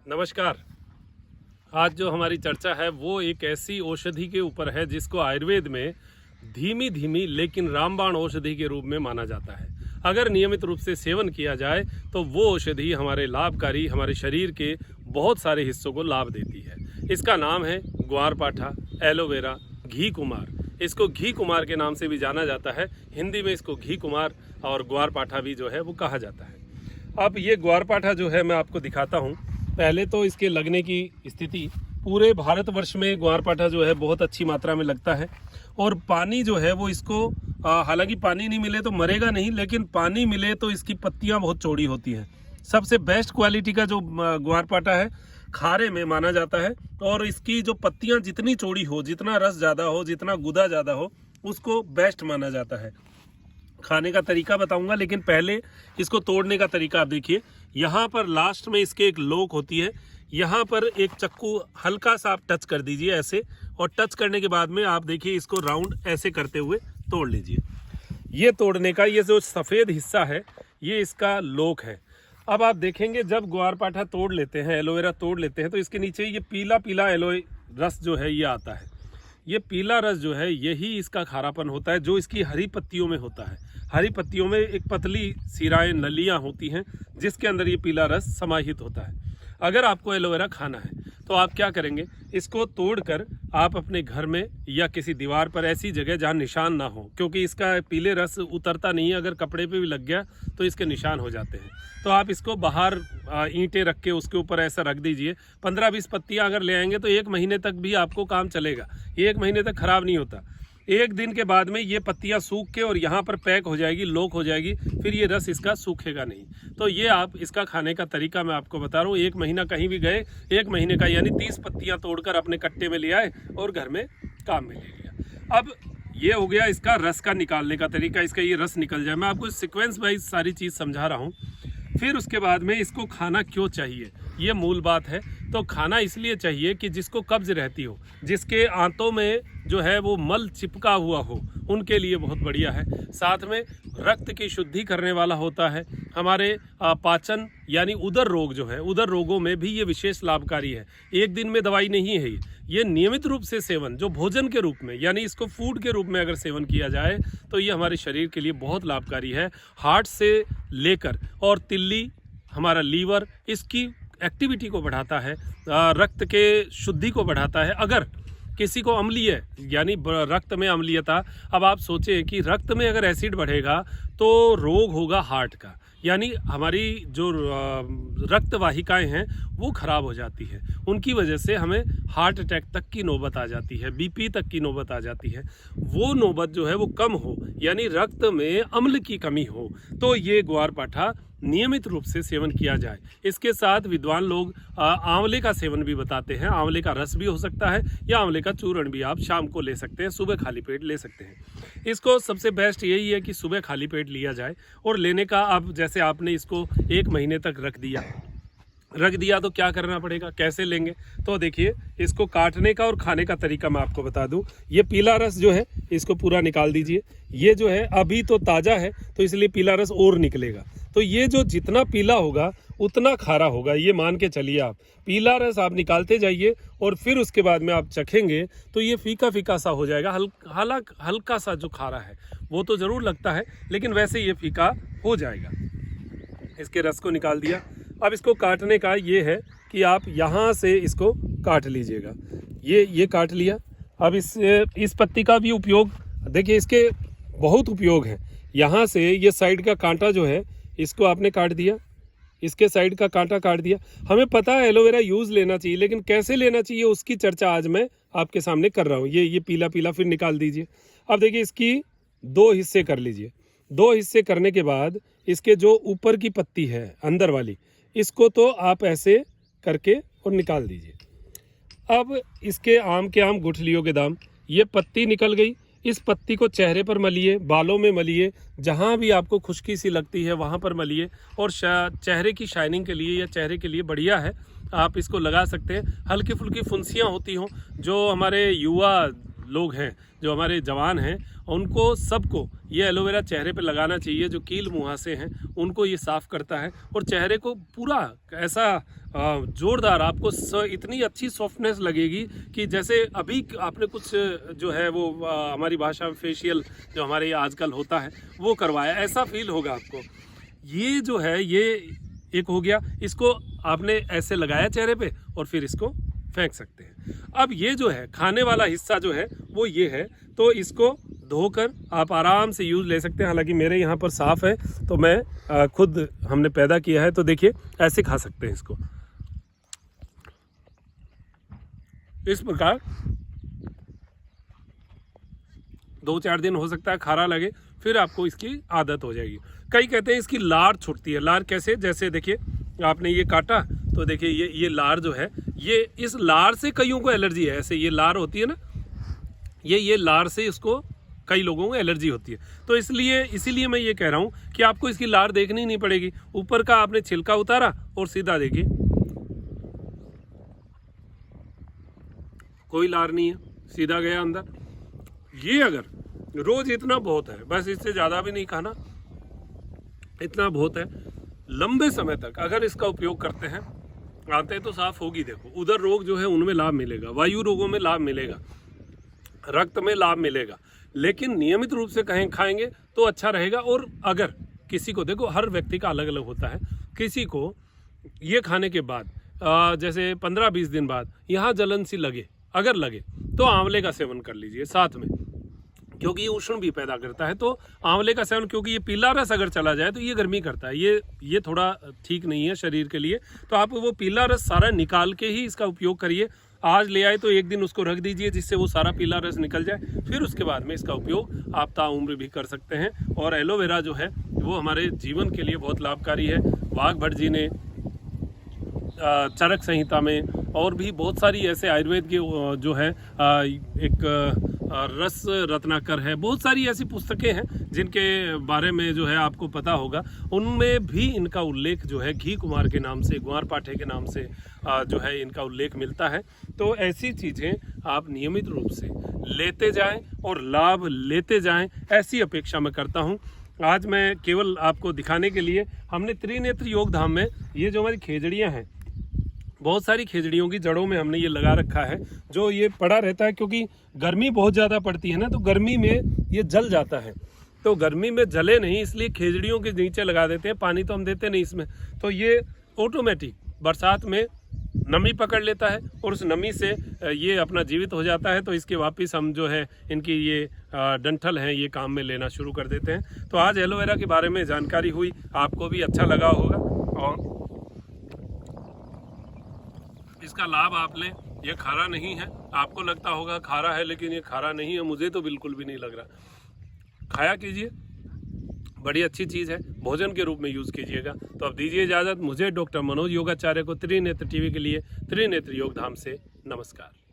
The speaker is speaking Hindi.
नमस्कार। आज जो हमारी चर्चा है वो एक ऐसी औषधि के ऊपर है जिसको आयुर्वेद में धीमी धीमी लेकिन रामबाण औषधि के रूप में माना जाता है। अगर नियमित रूप से सेवन किया जाए तो वो औषधि हमारे लाभकारी, हमारे शरीर के बहुत सारे हिस्सों को लाभ देती है। इसका नाम है ग्वारपाठा, एलोवेरा, घी कुमार। इसको घी कुमार के नाम से भी जाना जाता है। हिंदी में इसको घी कुमार और ग्वारपाठा भी जो है वो कहा जाता है। अब ये ग्वारपाठा जो है मैं आपको दिखाता हूँ। पहले तो इसके लगने की स्थिति, पूरे भारतवर्ष में ग्वारपाठा जो है बहुत अच्छी मात्रा में लगता है और पानी जो है वो इसको हालांकि पानी नहीं मिले तो मरेगा नहीं, लेकिन पानी मिले तो इसकी पत्तियां बहुत चौड़ी होती हैं। सबसे बेस्ट क्वालिटी का जो ग्वारपाठा है खारे में माना जाता है और इसकी जो पत्तियां जितनी चौड़ी हो, जितना रस ज़्यादा हो, जितना गुदा ज़्यादा हो, उसको बेस्ट माना जाता है। खाने का तरीका बताऊंगा, लेकिन पहले इसको तोड़ने का तरीका आप देखिए। यहाँ पर लास्ट में इसके एक लोक होती है, यहाँ पर एक चक्कू हल्का सा आप टच कर दीजिए ऐसे, और टच करने के बाद में आप देखिए इसको राउंड ऐसे करते हुए तोड़ लीजिए। ये तोड़ने का ये जो सफ़ेद हिस्सा है ये इसका लोक है। अब आप देखेंगे जब ग्वारपाठा तोड़ लेते हैं, एलोवेरा तोड़ लेते हैं, तो इसके नीचे ये पीला पीला एलोए रस जो है ये आता है। ये पीला रस जो है यही इसका खारापन होता है जो इसकी हरी पत्तियों में होता है। हरी पत्तियों में एक पतली सिराएं, नलियां होती हैं जिसके अंदर ये पीला रस समाहित होता है। अगर आपको एलोवेरा खाना है तो आप क्या करेंगे, इसको तोड़कर आप अपने घर में या किसी दीवार पर ऐसी जगह जहां निशान ना हो, क्योंकि इसका पीले रस उतरता नहीं है, अगर कपड़े पे भी लग गया तो इसके निशान हो जाते हैं। तो आप इसको बाहर ईंटें रख के उसके ऊपर ऐसा रख दीजिए। 15-20 पत्तियां अगर ले आएंगे तो 1 महीने तक भी आपको काम चलेगा। 1 महीने तक खराब नहीं होता। 1 दिन के बाद में ये पत्तियां सूख के और यहाँ पर पैक हो जाएगी, लोक हो जाएगी, फिर ये रस इसका सूखेगा नहीं। तो ये आप इसका खाने का तरीका मैं आपको बता रहा हूँ। 1 महीना कहीं भी गए, 1 महीने का यानी 30 पत्तियां तोड़कर अपने कट्टे में ले आए और घर में काम में ले लिया। अब ये हो गया इसका रस का निकालने का तरीका, इसका ये रस निकल जाए। मैं आपको सीक्वेंस वाइज सारी चीज़ समझा रहा हूँ। फिर उसके बाद में इसको खाना क्यों चाहिए, ये मूल बात है। तो खाना इसलिए चाहिए कि जिसको कब्ज रहती हो, जिसके आंतों में जो है वो मल चिपका हुआ हो, उनके लिए बहुत बढ़िया है। साथ में रक्त की शुद्धि करने वाला होता है। हमारे पाचन यानी उदर रोग जो है, उदर रोगों में भी ये विशेष लाभकारी है। एक दिन में दवाई नहीं है ये नियमित रूप से सेवन, जो भोजन के रूप में यानी इसको फूड के रूप में अगर सेवन किया जाए तो ये हमारे शरीर के लिए बहुत लाभकारी है। हार्ट से लेकर और तिल्ली, हमारा लीवर, इसकी एक्टिविटी को बढ़ाता है, रक्त के शुद्धि को बढ़ाता है। अगर किसी को अम्लीय यानी रक्त में अम्लीयता, अब आप सोचें कि रक्त में अगर एसिड बढ़ेगा तो रोग होगा हार्ट का, यानी हमारी जो रक्त वाहिकाएं हैं वो खराब हो जाती है। उनकी वजह से हमें हार्ट अटैक तक की नौबत आ जाती है, बीपी तक की नौबत आ जाती है। वो नौबत जो है वो कम हो, यानी रक्त में अम्ल की कमी हो, तो ये ग्वारपाठा नियमित रूप से सेवन किया जाए। इसके साथ विद्वान लोग आंवले का सेवन भी बताते हैं। आंवले का रस भी हो सकता है या आंवले का चूर्ण भी आप शाम को ले सकते हैं, सुबह खाली पेट ले सकते हैं। इसको सबसे बेस्ट यही है कि सुबह खाली पेट लिया जाए। और लेने का, अब जैसे आपने इसको 1 महीने तक रख दिया तो क्या करना पड़ेगा, कैसे लेंगे, तो देखिए इसको काटने का और खाने का तरीका मैं आपको बता दूं। ये पीला रस जो है इसको पूरा निकाल दीजिए। ये जो है अभी तो ताज़ा है तो इसलिए पीला रस और निकलेगा। तो ये जो जितना पीला होगा उतना खारा होगा, ये मान के चलिए आप। पीला रस आप निकालते जाइए और फिर उसके बाद में आप चखेंगे तो ये फीका फीका सा हो जाएगा। हल्का सा जो खारा है वो तो ज़रूर लगता है, लेकिन वैसे ये फीका हो जाएगा। इसके रस को निकाल दिया। अब इसको काटने का ये है कि आप यहाँ से इसको काट लीजिएगा। ये काट लिया। अब इस पत्ती का भी उपयोग देखिए, इसके बहुत उपयोग है। यहाँ से ये साइड का कांटा जो है इसको आपने काट दिया, इसके साइड का कांटा काट दिया। हमें पता है एलोवेरा यूज़ लेना चाहिए, लेकिन कैसे लेना चाहिए उसकी चर्चा आज मैं आपके सामने कर रहा हूँ। ये पीला पीला फिर निकाल दीजिए। अब देखिए इसकी 2 हिस्से कर लीजिए। 2 हिस्से करने के बाद इसके जो ऊपर की पत्ती है अंदर वाली, इसको तो आप ऐसे करके और निकाल दीजिए। अब इसके आम के आम गुठलियों के दाम, ये पत्ती निकल गई। इस पत्ती को चेहरे पर मलिए, बालों में मलिए, जहाँ भी आपको खुश्की सी लगती है वहाँ पर मलिए। और चेहरे की शाइनिंग के लिए या चेहरे के लिए बढ़िया है, आप इसको लगा सकते हैं। हल्की फुल्की फुंसियाँ होती हों, जो हमारे युवा लोग हैं, जो हमारे जवान हैं, उनको सबको ये एलोवेरा चेहरे पे लगाना चाहिए। जो कील मुहासे हैं उनको ये साफ़ करता है और चेहरे को पूरा ऐसा जोरदार, आपको इतनी अच्छी सॉफ्टनेस लगेगी कि जैसे अभी आपने कुछ जो है वो हमारी भाषा में फेशियल जो हमारे यहाँ आजकल होता है वो करवाया, ऐसा फील होगा आपको। ये जो है ये एक हो गया, इसको आपने ऐसे लगाया चेहरे पे और फिर इसको फेंक सकते हैं। अब ये जो है खाने वाला हिस्सा जो है वो ये है, तो इसको धोकर आप आराम से यूज़ ले सकते हैं। हालांकि मेरे यहाँ पर साफ़ है तो मैं खुद हमने पैदा किया है, तो देखिए ऐसे खा सकते हैं इसको इस प्रकार। 2-4 दिन हो सकता है खारा लगे, फिर आपको इसकी आदत हो जाएगी। कई कहते हैं इसकी लार छूटती है। लार कैसे? जैसे देखिए आपने ये काटा तो देखिए ये लार जो है, ये इस लार से कईयों को एलर्जी है। ऐसे ये लार होती है ना, ये लार से इसको कई लोगों को एलर्जी होती है। तो इसीलिए मैं ये कह रहा हूँ कि आपको इसकी लार देखनी नहीं पड़ेगी। ऊपर का आपने छिलका उतारा और सीधा देखिए कोई लार नहीं है, सीधा गया अंदर। ये अगर रोज इतना बहुत है, बस इससे ज़्यादा भी नहीं खाना, इतना बहुत है। लंबे समय तक अगर इसका उपयोग करते हैं, आते तो साफ होगी। देखो उधर रोग जो है उनमें लाभ मिलेगा, वायु रोगों में लाभ मिलेगा, रक्त में लाभ मिलेगा, लेकिन नियमित रूप से कहीं खाएंगे तो अच्छा रहेगा। और अगर किसी को, देखो हर व्यक्ति का अलग अलग होता है, किसी को ये खाने के बाद जैसे 15-20 दिन बाद यहाँ जलन सी लगे, अगर लगे तो आंवले का सेवन कर लीजिए साथ में, क्योंकि ये उष्ण भी पैदा करता है। तो आंवले का सेवन, क्योंकि ये पीला रस अगर चला जाए तो ये गर्मी करता है, ये थोड़ा ठीक नहीं है शरीर के लिए। तो आप वो पीला रस सारा निकाल के ही इसका उपयोग करिए। आज ले आए तो एक दिन उसको रख दीजिए जिससे वो सारा पीला रस निकल जाए, फिर उसके बाद में इसका उपयोग आप ताउम्र भी कर सकते हैं। और एलोवेरा जो है वो हमारे जीवन के लिए बहुत लाभकारी है। वाघ भट्ट जी ने चरक संहिता में और भी बहुत सारी ऐसे आयुर्वेद के जो है एक रस रत्नाकर है, बहुत सारी ऐसी पुस्तकें हैं जिनके बारे में जो है आपको पता होगा। उनमें भी इनका उल्लेख जो है घी कुमार के नाम से, कुमार पाठे के नाम से जो है इनका उल्लेख मिलता है। तो ऐसी चीज़ें आप नियमित रूप से लेते जाएं और लाभ लेते जाएं, ऐसी अपेक्षा मैं करता हूं। आज मैं केवल आपको दिखाने के लिए हमने त्रिनेत्र योग धाम में ये जो हमारी खेजड़ियाँ हैं, बहुत सारी खेजड़ियों की जड़ों में हमने ये लगा रखा है, जो ये पड़ा रहता है। क्योंकि गर्मी बहुत ज़्यादा पड़ती है ना, तो गर्मी में ये जल जाता है। तो गर्मी में जले नहीं, इसलिए खेजड़ियों के नीचे लगा देते हैं। पानी तो हम देते नहीं इसमें, तो ये ऑटोमेटिक बरसात में नमी पकड़ लेता है और उस नमी से ये अपना जीवित हो जाता है। तो इसके वापस हम जो है इनकी ये डंठल हैं ये काम में लेना शुरू कर देते हैं। तो आज एलोवेरा के बारे में जानकारी हुई, आपको भी अच्छा लगा होगा और इसका लाभ आप लें। ये खारा नहीं है, आपको लगता होगा खारा है, लेकिन ये खारा नहीं है, मुझे तो बिल्कुल भी नहीं लग रहा। खाया कीजिए, बड़ी अच्छी चीज़ है, भोजन के रूप में यूज़ कीजिएगा। तो अब दीजिए इजाज़त मुझे, डॉक्टर मनोज योगाचार्य को, त्रिनेत्र टीवी के लिए त्रिनेत्र योग धाम से नमस्कार।